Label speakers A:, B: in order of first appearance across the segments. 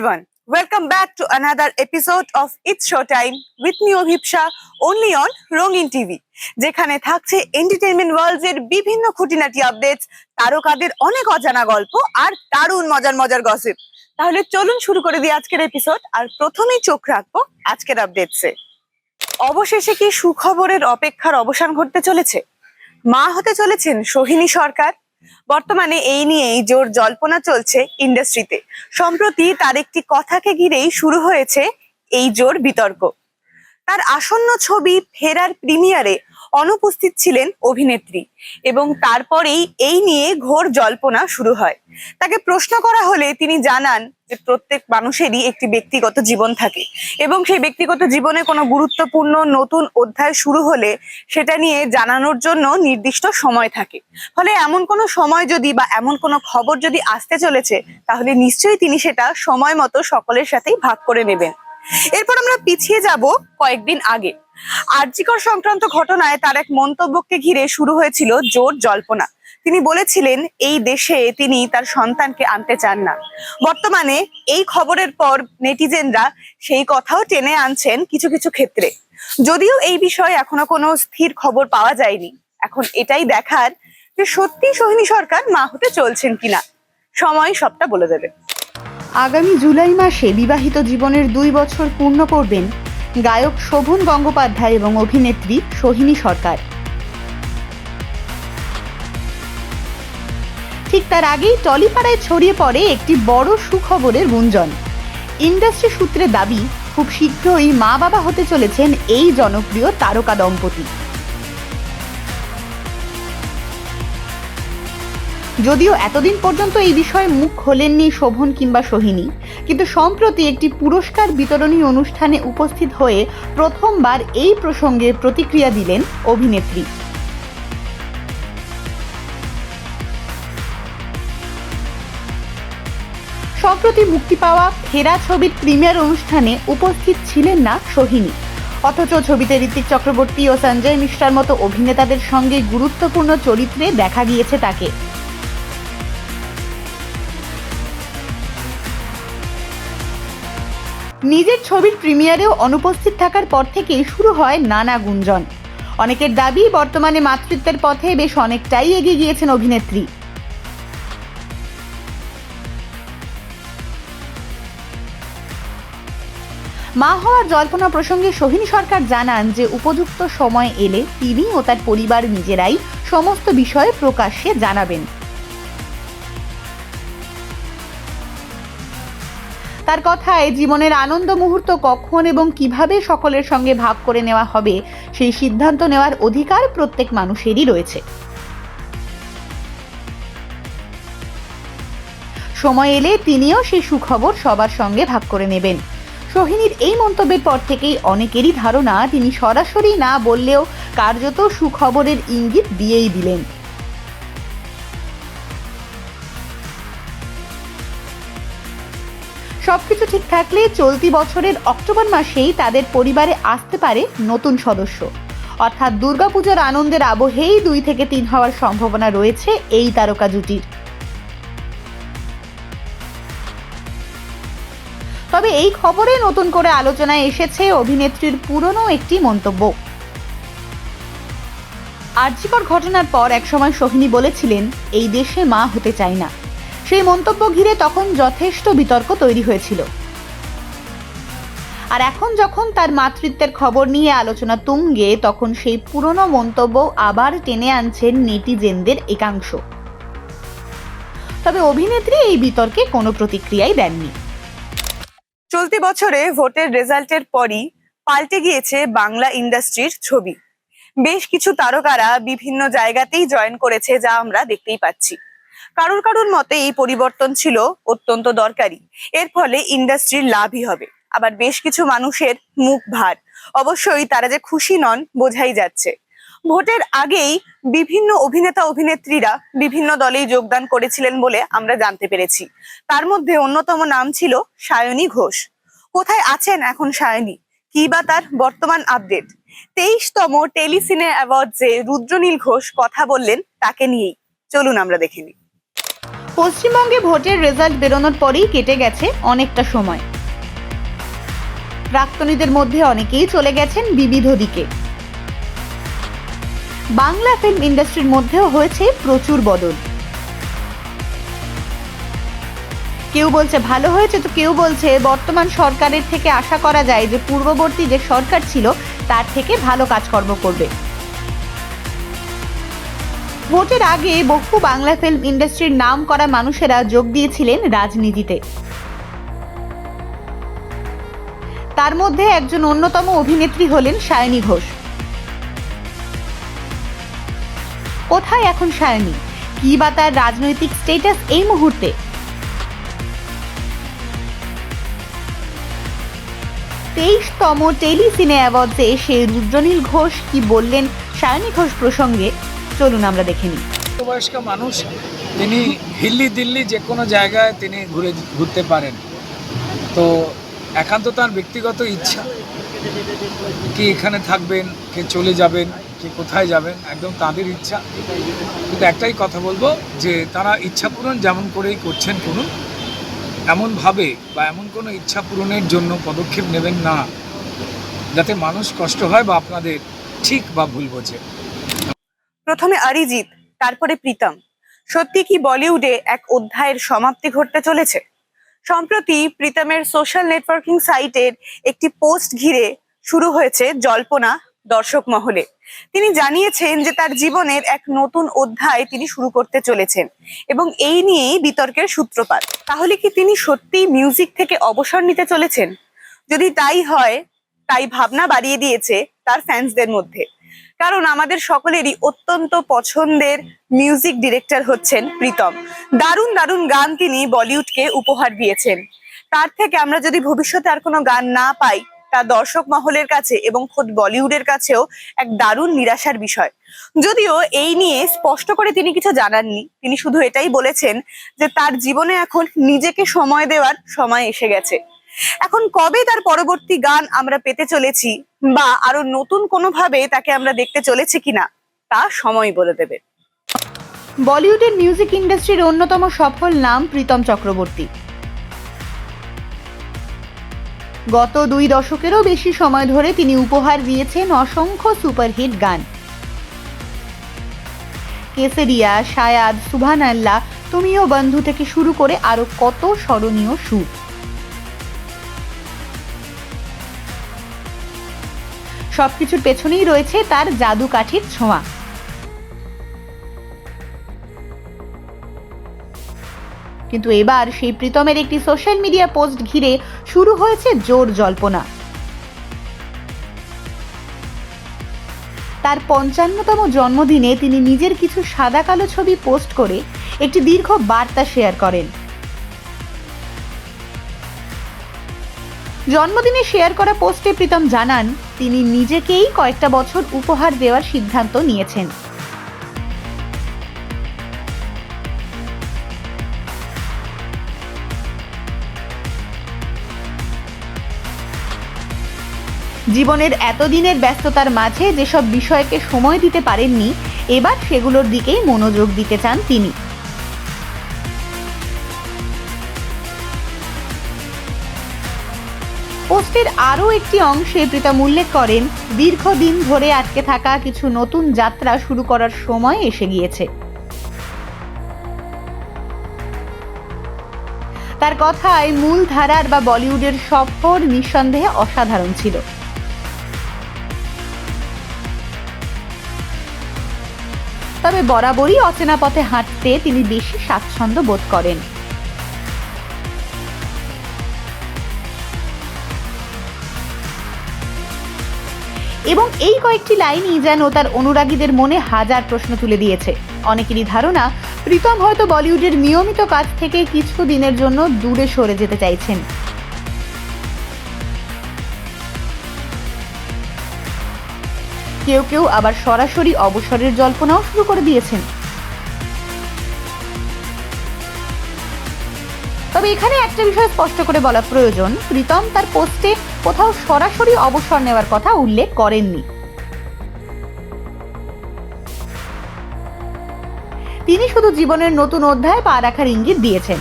A: everyone, welcome back to another episode of It's Showtime with me Obhipsha only on Rongin TV যেখানে থাকছে entertainment world's এর বিভিন্ন খুঁটিনাটি updates, তারকাদের অনেক অজানা গল্প আর দারুণ মজার গসিপ। তাহলে চলুন শুরু করে দিই আজকের এপিসোড। আর প্রথমেই চোখ রাখবো আজকের আপডেটসে। অবশেষে কি সুখবরের অপেক্ষার অবসান ঘটতে চলেছে? মা হতে চলেছেন সোহিনী সরকার। বর্তমানে এই নিয়েই জোর জল্পনা চলছে ইন্ডাস্ট্রিতে। সম্প্রতি তার একটি কথাকে ঘিরেই শুরু হয়েছে এই জোর বিতর্ক। তার আসন্ন ছবি ফেরার প্রিমিয়ারে অনুপস্থিত ছিলেন অভিনেত্রী এবং তারপরেই এই নিয়ে ঘোর জল্পনা শুরু হয়। তাকে প্রশ্ন করা হলে তিনি জানান যে প্রত্যেক মানুষেরই একটি ব্যক্তিগত জীবন থাকে এবং সেই ব্যক্তিগত জীবনে কোনো গুরুত্বপূর্ণ নতুন অধ্যায় শুরু হলে সেটা নিয়ে জানানোর জন্য নির্দিষ্ট সময় থাকে। ফলে এমন কোনো সময় যদি বা এমন কোনো খবর যদি আসতে চলেছে তাহলে নিশ্চয়ই তিনি সেটা সময় মতো সকলের সাথেই ভাগ করে নেবেন। এরপর আমরা পিছিয়ে যাব কয়েকদিন আগে। আর.জি. কর সংক্রান্ত ঘটনায় তার এক মন্তব্যকে ঘিরে শুরু হয়েছিল জোর জল্পনা। তিনি বলেছিলেন এই দেশে তিনি তার সন্তানকে আনতে চান না। বর্তমানে এই খবরের পর নেটিজেনরা সেই কথাও টেনে আনছেন কিছু কিছু ক্ষেত্রে। যদিও এই বিষয়ে এখনো কোনো স্থির খবর পাওয়া যায়নি। এখন এটাই দেখার যে সত্যি সোহিনী সরকার মা হতে চলছেন কিনা। সময় সবটা বলে দেবে।
B: আগামী জুলাই মাসে বিবাহিত জীবনের 2 বছর পূর্ণ করবেন গায়ক শোভন গঙ্গোপাধ্যায় এবং অভিনেত্রী সোহিনী সরকার। ঠিক তার আগেই টলিপাড়ায় ছড়িয়ে পড়ে একটি বড় সুখবরের গুঞ্জন। ইন্ডাস্ট্রি সূত্রে দাবি খুব শীঘ্রই মা বাবা হতে চলেছেন এই জনপ্রিয় তারকা দম্পতি। যদিও এতদিন পর্যন্ত এই বিষয়ে মুখ খোলেননি শোভন কিংবা সোহিনী, কিন্তু সম্প্রতি একটি পুরস্কার বিতরণী অনুষ্ঠানে উপস্থিত হয়ে প্রথমবার এই প্রসঙ্গে প্রতিক্রিয়া দিলেন অভিনেত্রী। সম্প্রতি মুক্তি পাওয়া ফেরা ছবির প্রিমিয়ার অনুষ্ঠানে উপস্থিত ছিলেন না সোহিনী, অথচ ছবিতে ঋত্বিক চক্রবর্তী ও সঞ্জয় মিশ্রার মতো অভিনেতাদের সঙ্গে গুরুত্বপূর্ণ চরিত্রে দেখা গিয়েছে তাকে। নিজের ছবির প্রিমিয়ারেও অনুপস্থিত থাকার পর থেকেই শুরু হয় নানা গুঞ্জন। অনেকের দাবি বর্তমানে মাতৃত্বের পথে বেশ অনেকটাই এগিয়ে গিয়েছেন অভিনেত্রী। মা হওয়ার জল্পনা প্রসঙ্গে সোহিনী সরকার জানান যে উপযুক্ত সময় এলে তিনি ও তার পরিবার নিজেরাই সমস্ত বিষয়ে প্রকাশ্যে জানাবেন। তার কথায় জীবনের আনন্দ মুহূর্ত কখন এবং কিভাবে সকলের সঙ্গে ভাগ করে নেওয়া হবে সেই সিদ্ধান্ত নেওয়ার অধিকার প্রত্যেক মানুষেরই রয়েছে। সময় এলে তিনিও সেই সুখবর সবার সঙ্গে ভাগ করে নেবেন। সোহিনীর এই মন্তব্যের পর থেকেই অনেকেরই ধারণা তিনি সরাসরি না বললেও কার্যত সুখবরের ইঙ্গিত দিয়েই দিলেন। সবকিছু ঠিক থাকলে চলতি বছরের অক্টোবর মাসেই তাদের পরিবারে আসতে পারে নতুন সদস্য, অর্থাৎ দুর্গাপুজোর আনন্দের আবহেই 2 থেকে 3 হওয়ার সম্ভাবনা রয়েছে এই তারকা জুটির। তবে এই খবরে নতুন করে আলোচনায় এসেছে অভিনেত্রীর পুরনো একটি মন্তব্য। আর.জি. কর ঘটনার পর একসময় সোহিনী বলেছিলেন এই দেশে মা হতে চাই না। সেই মন্তব্য ঘিরে তখন যথেষ্ট বিতর্ক তৈরি হয়েছিল। আর এখন যখন তার মাতৃত্বের খবর নিয়ে আলোচনা তুঙ্গে, তখন সেই পুরনো মন্তব্য আবার টেনে আনছেন নেটিজেনদের একাংশ। তবে অভিনেত্রী এই বিতর্কে কোনো প্রতিক্রিয়াই দেননি।
A: চলতি বছরে ভোটের রেজাল্টের পরই পাল্টে গিয়েছে বাংলা ইন্ডাস্ট্রির ছবি। বেশ কিছু তারকারা বিভিন্ন জায়গাতেই জয়েন করেছে, যা আমরা দেখতেই পাচ্ছি। কারুর মতে এই পরিবর্তন ছিল অত্যন্ত দরকারি। এর ফলে ইন্ডাস্ট্রির লাভই হবে। আবার বেশ কিছু মানুষের মুখ ভার। অবশ্যই তারা যে খুশি নন বোঝাই যাচ্ছে। ভোটের আগেই বিভিন্ন অভিনেতা অভিনেত্রীরা বিভিন্ন দলেই যোগদান করেছিলেন বলে আমরা জানতে পেরেছি। তার মধ্যে অন্যতম নাম ছিল সায়নী ঘোষ। কোথায় আছেন এখন সায়নী? কি বা তার বর্তমান আপডেট? 23তম টেলিসিনে অ্যাওয়ার্ডসে রুদ্রনীল ঘোষ কথা বললেন তাকে নিয়েই। চলুন আমরা দেখে নিই।
B: পশ্চিমবঙ্গে ভোটের রেজাল্ট বেরোনোর পরেই কেটে গেছে অনেকটা সময়। প্রাক্তনীদের মধ্যে অনেকেই চলে গেছেন বিবিধ দিকে। বাংলা ফিল্ম ইন্ডাস্ট্রির মধ্যেও হয়েছে প্রচুর বদল। কেউ বলছে ভালো হয়েছে, তো কেউ বলছে বর্তমান সরকারের থেকে আশা করা যায় যে পূর্ববর্তী যে সরকার ছিল তার থেকে ভালো কাজকর্ম করবে। ভোটের আগে বহু বাংলা ফিল্ম ইন্ডাস্ট্রির নাম করা মানুষেরা যোগ দিয়েছিলেন রাজনীতিতে। তার মধ্যে একজন অন্যতম অভিনেত্রী হলেন সায়নী ঘোষ। কোথায় এখন সায়নী? কি বা তার রাজনৈতিক স্ট্যাটাস এই মুহূর্তে? তেইশতম টেলি সিনে অ্যাওয়ার্ডসে এসে রুদ্রনীল ঘোষ কি বললেন সায়নী ঘোষ প্রসঙ্গে, চলুন আমরা দেখে নিই।
C: বয়স্ক মানুষ, তিনি দিল্লি যে কোনো জায়গায় তিনি ঘুরতে পারেন। তো একান্ত তার ব্যক্তিগত ইচ্ছা, কি এখানে থাকবেন, কে চলে যাবেন, কে কোথায় যাবেন, একদম তাদের ইচ্ছা। কিন্তু একটাই কথা বলবো যে তারা ইচ্ছা পূরণ যেমন করেই করছেন করুন, এমনভাবে বা এমন কোনো ইচ্ছা পূরণের জন্য পদক্ষেপ নেবেন না যাতে মানুষ কষ্ট হয় বা আপনাদের ঠিক বা ভুল বোঝে।
A: প্রথমে অরিজিৎ, তারপরে প্রীতম। সত্যি কি বলিউডে এক অধ্যায়ের সমাপ্তি ঘটতে চলেছে? সম্প্রতি প্রীতমের সোশ্যাল নেটওয়ার্কিং সাইটের একটি পোস্ট ঘিরে শুরু হয়েছে জল্পনা দর্শক মহলে। তিনি জানিয়েছেন যে তার জীবনের এক নতুন অধ্যায় তিনি শুরু করতে চলেছেন এবং এই নিয়েই বিতর্কের সূত্রপাত। তাহলে কি তিনি সত্যিই মিউজিক থেকে অবসর নিতে চলেছেন? যদি তাই হয়, তাই ভাবনা বাড়িয়ে দিয়েছে তার ফ্যান্সদের মধ্যে। কারণ আমাদের সকলেরই অত্যন্ত পছন্দের মিউজিক ডিরেক্টর হচ্ছেন প্রীতম। দারুণ দারুণ গান তিনি বলিউডকে উপহার দিয়েছেন। তার থেকে আমরা যদি ভবিষ্যতে আর কোনো গান না পাই, তা দর্শক মহলের কাছে এবং খোদ বলিউডের কাছেও এক দারুণ নিরাশার বিষয়। যদিও এই নিয়ে স্পষ্ট করে তিনি কিছু জানাননি, তিনি শুধু এটাই বলেছেন যে তার জীবনে এখন নিজেকে সময় দেওয়ার সময় এসে গেছে। এখন কবে তার পরবর্তী গান আমরা পেতে চলেছি বা আরো নতুন কোনোভাবে তাকে আমরা দেখতে চলেছি কিনা, তা সময় বলে দেবে।
B: বলিউডের মিউজিক ইন্ডাস্ট্রির অন্যতম সফল নাম প্রীতম চক্রবর্তী। গত 2 দশকেরও বেশি সময় ধরে তিনি উপহার দিয়েছেন অসংখ্য সুপারহিট গান। কেসরিয়া, শায়াদ, সুবহানাল্লাহ, তুমিও বন্ধু থেকে শুরু করে আরো কত স্মরণীয় সুর। সবকিছুর পেছনেই রয়েছে তার জাদু কাঠির ছোঁয়া। কিন্তু এবার সেই প্রীতমের একটি সোশ্যাল মিডিয়া পোস্ট ঘিরে শুরু হয়েছে জোর জল্পনা। তার 55তম জন্মদিনে তিনি নিজের কিছু সাদা কালো ছবি পোস্ট করে একটি দীর্ঘ বার্তা শেয়ার করেন। জন্মদিনে শেয়ার করা পোস্টে প্রীতম জানান তিনি নিজেকেই কয়েকটা বছর উপহার দেওয়ার সিদ্ধান্ত নিয়েছেন। জীবনের এতদিনের ব্যস্ততার মাঝে যেসব বিষয়কে সময় দিতে পারেননি, এবার সেগুলোর দিকেই মনোযোগ দিতে চান তিনি। পোস্টের আরও একটি অংশে প্রীতম উল্লেখ করেন দীর্ঘদিন ধরে আটকে থাকা কিছু নতুন যাত্রা শুরু করার সময় এসে গিয়েছে। তার কথায় মূল ধারার বা বলিউডের সফর নিঃসন্দেহে অসাধারণ ছিল। তবে বরাবরই অচেনা পথে হাঁটতে তিনি বেশি স্বাচ্ছন্দ্য বোধ করেন। এবং এই কয়েকটি লাইনই যেন তার অনুরাগীদের মনে হাজার প্রশ্ন তুলে দিয়েছে। অনেকেরই ধারণা প্রীতম হয়তো বলিউডের নিয়মিত কাজ থেকে কিছু দিনের জন্য দূরে সরে যেতে চাইছেন। কেউ কেউ আবার সরাসরি অবসরের জল্পনাও শুরু করে দিয়েছেন। তবে এখানে একটা বিষয় স্পষ্ট করে বলা প্রয়োজন, প্রীতম তার পোস্টে কোথাও সরাসরি অবসর নেওয়ার কথা উল্লেখ করেননি। তিনি শুধু জীবনের নতুন অধ্যায়ে পা রাখার ইঙ্গিত দিয়েছেন।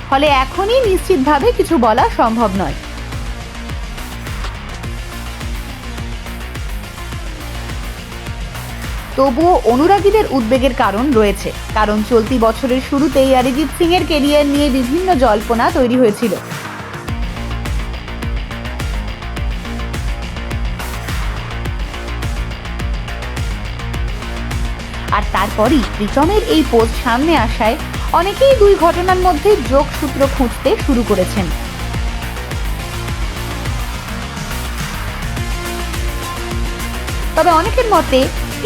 B: ফলে এখনই নিশ্চিতভাবে কিছু বলা সম্ভব নয়। তবুও অনুরাগীদের উদ্বেগের কারণ রয়েছে, কারণ চলতি বছরের শুরুতেই অরিজিৎ সিং এর কেরিয়ার নিয়ে বিভিন্ন জল্পনা তৈরি হয়েছিল। আর তারপরই প্রীতমের এই পোস্ট সামনে আসায় অনেকেই দুই ঘটনার মধ্যে যোগসূত্র খুঁজতে শুরু করেছেন। তবে অনেকের মতে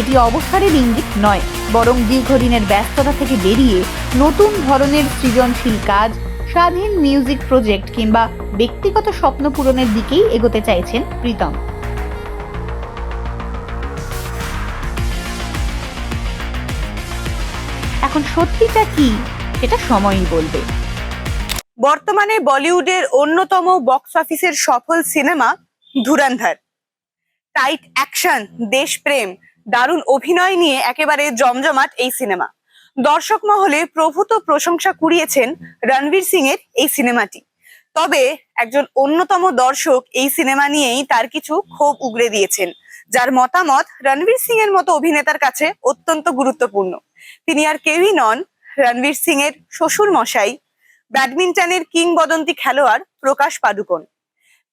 B: এটি অবসরের ইঙ্গিত নয়, বরং দীর্ঘদিনের ব্যস্ততা থেকে বেরিয়ে নতুন ধরনের সৃজনশীল কাজ, স্বাধীন মিউজিক প্রজেক্ট কিংবা ব্যক্তিগত স্বপ্ন পূরণের দিকেই এগোতে চাইছেন প্রীতম। এখন সত্যিটা কি সেটা সময়ই বলবে।
A: বর্তমানে বলিউডের অন্যতম বক্স অফিসের সফল সিনেমা ধুরন্ধর। টাইট অ্যাকশন, দেশপ্রেম, দারুণ অভিনয় নিয়ে একেবারে জমজমাট এই সিনেমা। দর্শক মহলে প্রভূত প্রশংসা কুড়িয়েছেন রণবীর সিং এর এই সিনেমাটি। তবে একজন অন্যতম দর্শক এই সিনেমা নিয়েই তার কিছু ক্ষোভ উগরে দিয়েছেন, যার মতামত রণবীর সিং এর মতো অভিনেতার কাছে অত্যন্ত গুরুত্বপূর্ণ। তিনি আর কেউই নন, রণবীর সিং এর শ্বশুর মশাই, ব্যাডমিন্টনের কিংবদন্তি খেলোয়াড় প্রকাশ পাডুকোন।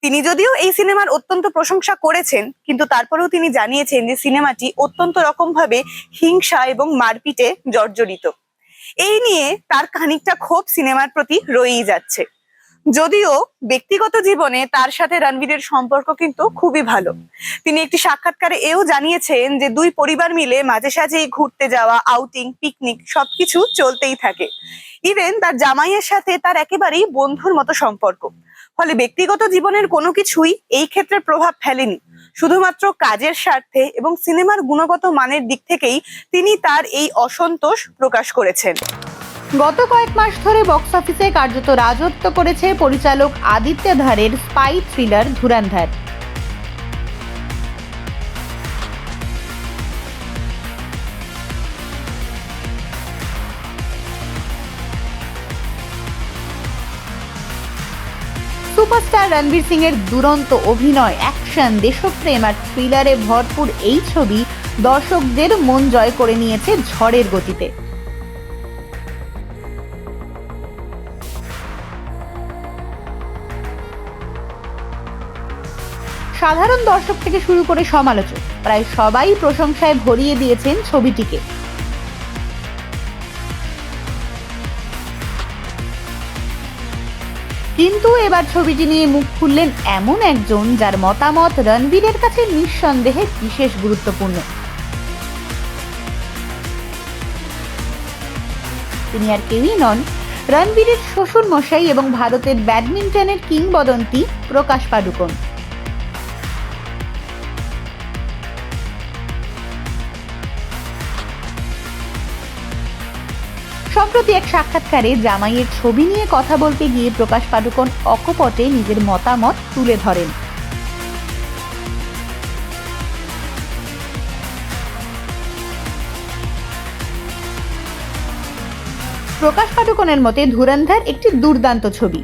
A: তিনি যদিও এই সিনেমার অত্যন্ত প্রশংসা করেছেন, কিন্তু তারপরেও তিনি জানিয়েছেন যে সিনেমাটি অত্যন্ত রকম ভাবে হিংসা এবং মারপিটে জর্জরিত। এই নিয়ে তার খানিকটা ক্ষোভ সিনেমার প্রতি রয়েই যাচ্ছে। যদিও ব্যক্তিগত জীবনে তার সাথে রণবীরের সম্পর্ক কিন্তু খুবই ভালো। তিনি একটি সাক্ষাৎকারে এও জানিয়েছেন যে দুই পরিবার মিলে মাঝে সাঝেই ঘুরতে যাওয়া, আউটিং, পিকনিক সবকিছু চলতেই থাকে। ইভেন তার জামাইয়ের সাথে তার একেবারেই বন্ধুর মতো সম্পর্ক। ফলে ব্যক্তিগত জীবনের কোনো কিছুই এই ক্ষেত্রে প্রভাব ফেলেনি। শুধুমাত্র কাজের স্বার্থে এবং সিনেমার গুণগত মানের দিক থেকেই তিনি তার এই অসন্তোষ প্রকাশ করেছেন।
B: গত কয়েক মাস ধরে বক্স অফিসে কার্যত রাজত্ব করেছে পরিচালক আদিত্য ধারের spy thriller Dhurandhar. Superstar Ranveer Singh এর দুরন্ত অভিনয়, অ্যাকশন, দেশপ্রেম আর থ্রিলারে ভরপুর এই ছবি দর্শকদের মন জয় করে নিয়েছে ঝড়ের গতিতে। সাধারণ দর্শক থেকে শুরু করে সমালোচক প্রায় সবাই প্রশংসায় ভরিয়ে দিয়েছেন ছবিটিকে। কিন্তু এবার ছবিটি নিয়ে মুখ খুললেন এমন একজন যার মতামত রণবীরের কাছে নিঃসন্দেহে বিশেষ গুরুত্বপূর্ণ। তিনি আর কেউই নন, রণবীরের শ্বশুর মশাই এবং ভারতের ব্যাডমিন্টনের কিংবদন্তি প্রকাশ পাডুকোন। সম্প্রতি এক সাক্ষাৎকারে জামাইয়ের ছবি নিয়ে কথা বলতে গিয়ে প্রকাশ পাডুকোন অকপটে নিজের মতামত তুলে ধরেন। প্রকাশ পাডুকোনের মতে ধুরন্ধর একটি দুর্দান্ত ছবি।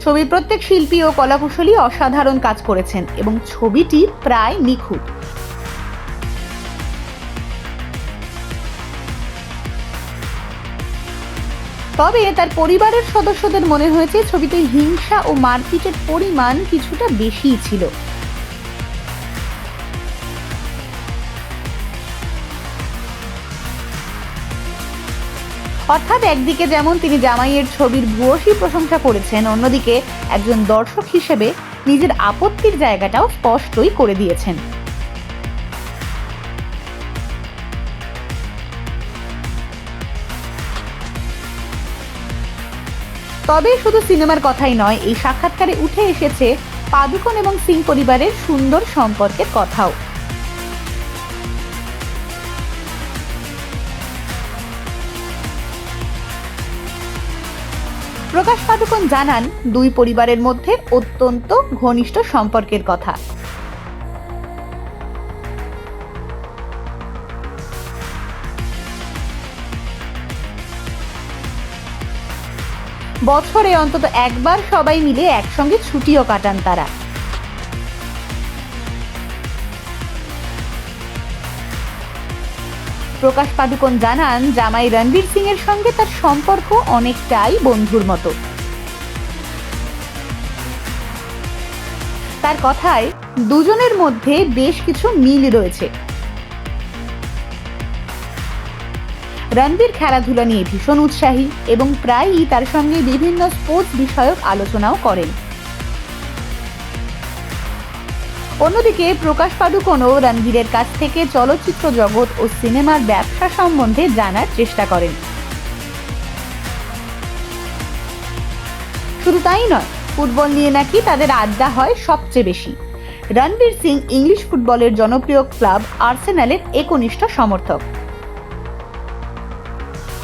B: ছবির প্রত্যেক শিল্পী ও কলাকুশলী অসাধারণ কাজ করেছেন এবং ছবিটি প্রায় নিখুঁত। তবে তার পরিবারের সদস্যদের মনে হয়েছে ছবিতে হিংসা ও মারপিটের পরিমাণ কিছুটা বেশিই ছিল। অর্থাৎ একদিকে যেমন তিনি জামাইয়ের ছবির ভূয়সী প্রশংসা করেছেন, অন্যদিকে একজন দর্শক হিসেবে নিজের আপত্তির জায়গাটাও স্পষ্টই করে দিয়েছেন। তবে শুধু সিনেমার কথাই নয়, এই সাক্ষাৎকারে উঠে এসেছে পাডুকোন এবং সিং পরিবারের সুন্দর সম্পর্কের কথাও। প্রকাশ পাডুকোন জানান দুই পরিবারের মধ্যে অত্যন্ত ঘনিষ্ঠ সম্পর্কের কথা। বছরে অন্তত একবার সবাই মিলে একসঙ্গে ছুটিও কাটান তারা। প্রকাশ পাডুকোন জানান, জামাই রণবীর সিং এর সঙ্গে তার সম্পর্ক অনেকটাই বন্ধুর মতো। তার কথায় দুজনের মধ্যে বেশ কিছু মিল রয়েছে। রণবীর খেলাধুলা নিয়ে ভীষণ উৎসাহী এবং প্রায়ই তার সঙ্গে বিভিন্ন স্পোর্টস বিষয়ক আলোচনাও করেন। অন্যদিকে প্রকাশ পাডুকোনও রণবীরের কাছ থেকে চলচ্চিত্র জগৎ ও সিনেমার ব্যবসা সম্বন্ধে জানার চেষ্টা করেন। শুধু তাই নয়, ফুটবল নিয়ে নাকি তাদের আড্ডা হয় সবচেয়ে বেশি। রণবীর সিং ইংলিশ ফুটবলের জনপ্রিয় ক্লাব আর্সেনালের একনিষ্ঠ সমর্থক।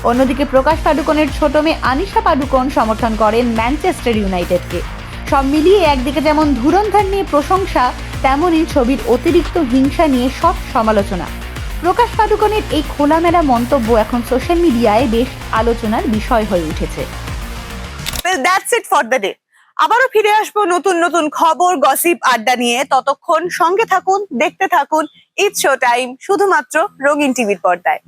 B: অন্যদিকে প্রকাশ পাডুকোনের ছোট মেয়ে আনিশা পাডুকোন সমর্থন করেন ম্যানচেস্টার ইউনাইটেডকে। সব মিলিয়ে একদিকে যেমন ধুরন্ধর নিয়ে প্রশংসা, তেমনই ছবির অতিরিক্ত হিংসা নিয়ে সব সমালোচনা। প্রকাশ পাডুকোনের এই খোলামেলা মন্তব্য এখন সোশ্যাল মিডিয়ায় বেশ আলোচনার বিষয় হয়ে উঠেছে।
A: Well, that's it for the day. আবারও ফিরে আসবো নতুন নতুন খবর, গসিপ, আড্ডা নিয়ে। ততক্ষণ সঙ্গে থাকুন, দেখতে থাকুন ইটস শো টাইম, শুধুমাত্র রঙিন টিভির পর্দায়।